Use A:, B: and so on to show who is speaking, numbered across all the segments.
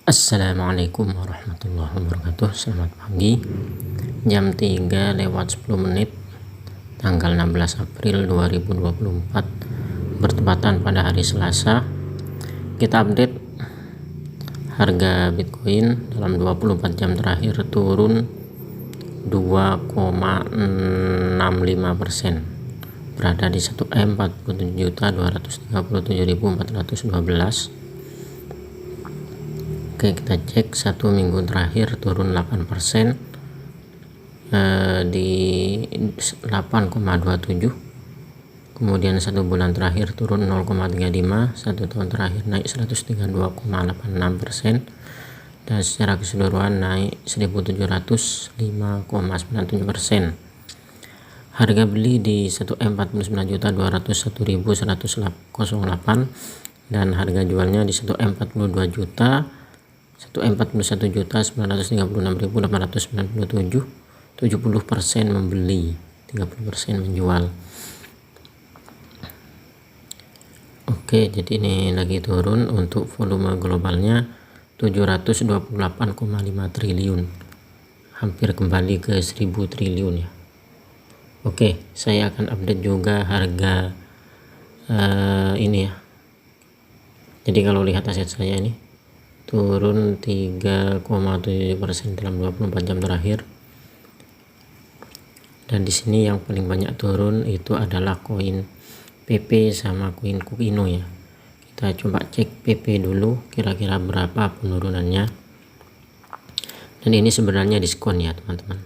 A: Assalamualaikum warahmatullahi wabarakatuh. Selamat pagi, jam 3 lewat 10 menit, tanggal 16 April 2024, bertepatan pada hari Selasa. Kita update harga Bitcoin dalam 24 jam terakhir turun 2,65%, berada di 1M47.237.412. Oke, kita cek 1 minggu terakhir turun 8%, di 8,27. Kemudian 1 bulan terakhir turun 0,35, 1 tahun terakhir naik 132,86%, dan secara keseluruhan naik 1.705,97%. Harga beli di 1M49.201.108, dan harga jualnya di 1M41.936.897, 70% membeli, 30% menjual. Oke, jadi ini lagi turun. Untuk volume globalnya 728,5 triliun, hampir kembali ke 1000 triliun ya. Oke, saya akan update juga harga ini ya. Jadi kalau lihat aset saya ini turun 3,7% dalam 24 jam terakhir. Dan di sini yang paling banyak turun itu adalah koin PP sama koin Kukino ya. Kita coba cek PP dulu kira-kira berapa penurunannya. Dan ini sebenarnya diskon ya teman-teman.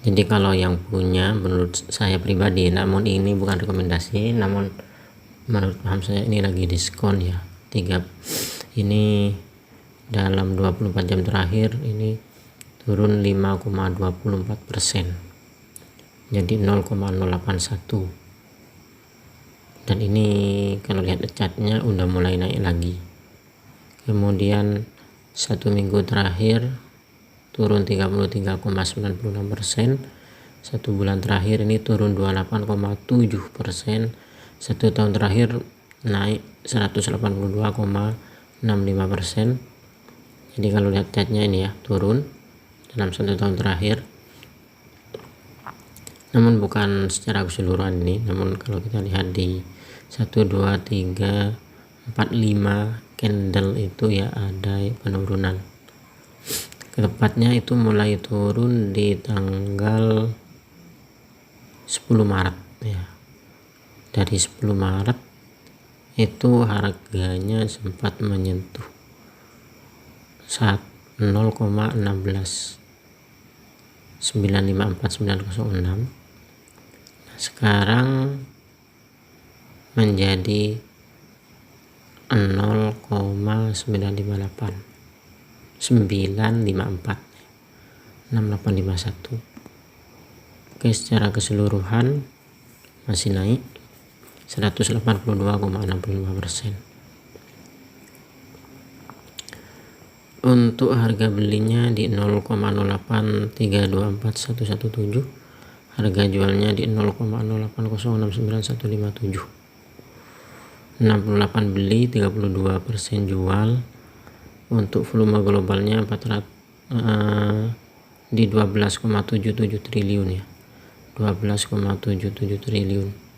A: Jadi kalau yang punya, menurut saya pribadi, namun ini bukan rekomendasi, namun menurut paham saya ini lagi diskon ya. Ini dalam 24 jam terakhir ini turun 5,24%, jadi 0,081. Dan ini kalau lihat catnya udah mulai naik lagi. Kemudian 1 minggu terakhir turun 33,96%, 1 bulan terakhir ini turun 28,7%, 1 tahun terakhir naik 182,65%. Jadi kalau lihat catnya ini ya, turun dalam 1 tahun terakhir, namun bukan secara keseluruhan ini. Namun kalau kita lihat di 1, 2, 3, 4, 5 candle itu ya ada penurunan. Tepatnya itu mulai turun di tanggal 10 Maret ya. Dari 10 Maret itu harganya sempat menyentuh 0,16954,906. Sekarang menjadi 0,954,6851. Oke, secara keseluruhan masih naik 182,65%. Untuk harga belinya di 0,08324,117, harga jualnya di 0,08069,157. 68 beli, 32% jual. Untuk volume globalnya 400 di 12,77 triliun ya. 12,77 triliun.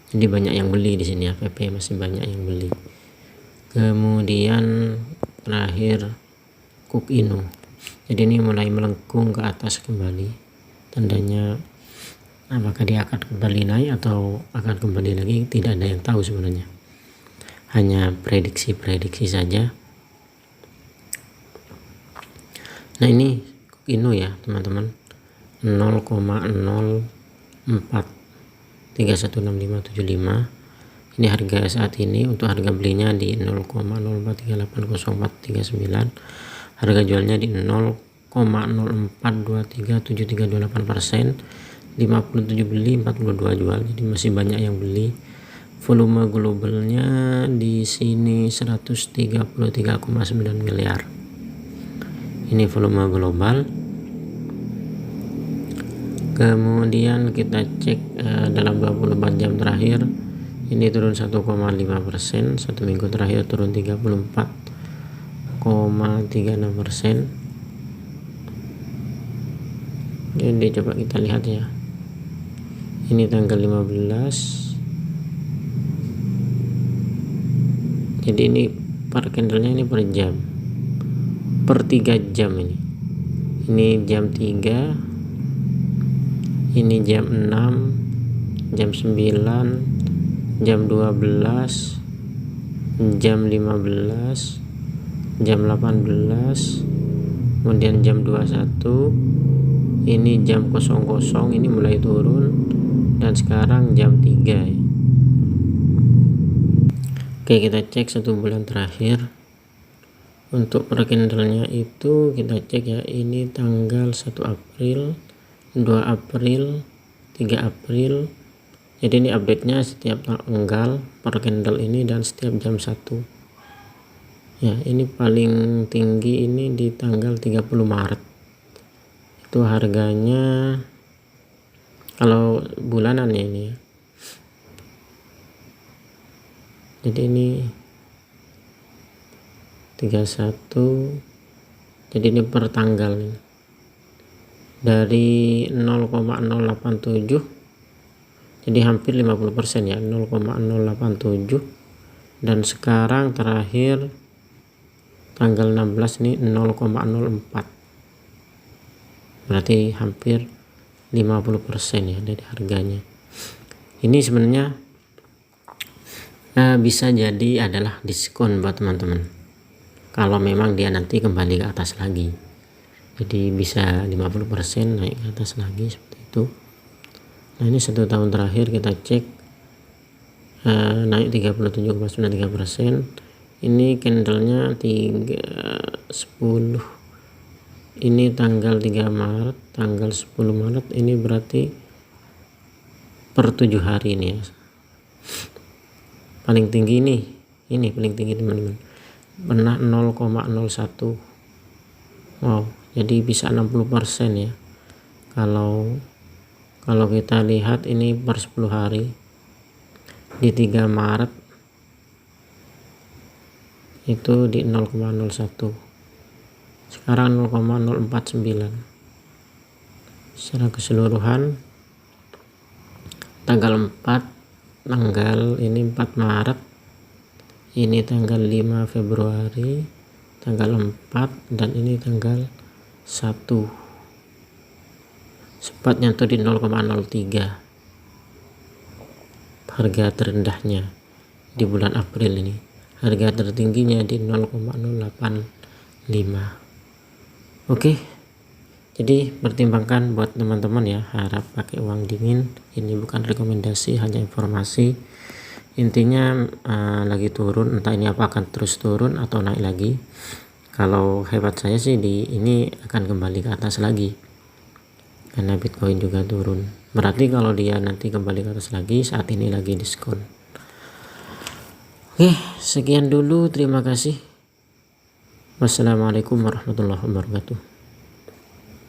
A: Jadi banyak yang beli di sini ya, PP masih banyak yang beli. Kemudian terakhir Kukino. Jadi ini mulai melengkung ke atas kembali. Tandanya apakah dia akan kembali naik atau akan kembali lagi, tidak ada yang tahu sebenarnya. Hanya prediksi-prediksi saja. Nah ini Kukino ya teman-teman, 0,04316575. Ini harga saat ini. Untuk harga belinya di 0,04380439, harga jualnya di 0,04237328%, 57 beli, 42 jual. Jadi masih banyak yang beli. Volume globalnya di sini 133,9 miliar. Ini volume global. Kemudian kita cek dalam 24 jam terakhir ini turun 1,5%, satu minggu terakhir turun 34,36%. Jadi coba kita lihat ya, ini tanggal 15. Jadi ini per candlenya ini per jam, per 3 jam. Ini jam 3, ini jam 6, jam 9, jam 12, jam 15, jam 18, kemudian jam 21, ini jam 00, ini mulai turun, dan sekarang jam 3 ya. Oke, kita cek 1 bulan terakhir. Untuk per candlenya itu kita cek ya, ini tanggal 1 April, 2 April, 3 April. Jadi ini update nya setiap tanggal per candle ini dan setiap jam 1 ya. Ini paling tinggi ini di tanggal 30 Maret, itu harganya kalau bulanan ya ini ya. Jadi ini 31, jadi ini per tanggal nih. Dari 0,087 jadi hampir 50% ya, 0,087, dan sekarang terakhir tanggal 16 ini 0,04, berarti hampir 50% ya dari harganya. Ini sebenarnya bisa jadi adalah diskon buat teman-teman kalau memang dia nanti kembali ke atas lagi, jadi bisa 50% naik ke atas lagi seperti itu. Nah, ini 1 tahun terakhir kita cek naik 37,93%. Ini candlenya 310, ini tanggal 3 Maret, tanggal 10 Maret, ini berarti per 7 hari ini ya. Paling tinggi ini paling tinggi teman-teman, pernah 0,01. wow, jadi bisa 60% ya. Kalau kita lihat ini per 10 hari di 3 Maret itu di 0,01, sekarang 0,049. Secara keseluruhan tanggal 4, tanggal ini 4 Maret, ini tanggal 5 Februari, tanggal 4, dan ini tanggal 1, sempat nyentuh di 0,03. harga terendahnya di bulan April ini, harga tertingginya di 0,085. Oke, jadi pertimbangkan buat teman-teman ya, harap pakai uang dingin. Ini bukan rekomendasi, hanya informasi. Intinya lagi turun, entah ini apa akan terus turun atau naik lagi. Kalau hebat saya sih di ini akan kembali ke atas lagi, karena Bitcoin juga turun. Berarti kalau dia nanti kembali ke atas lagi, saat ini lagi diskon. Oke, sekian dulu, terima kasih. Wassalamualaikum warahmatullahi wabarakatuh.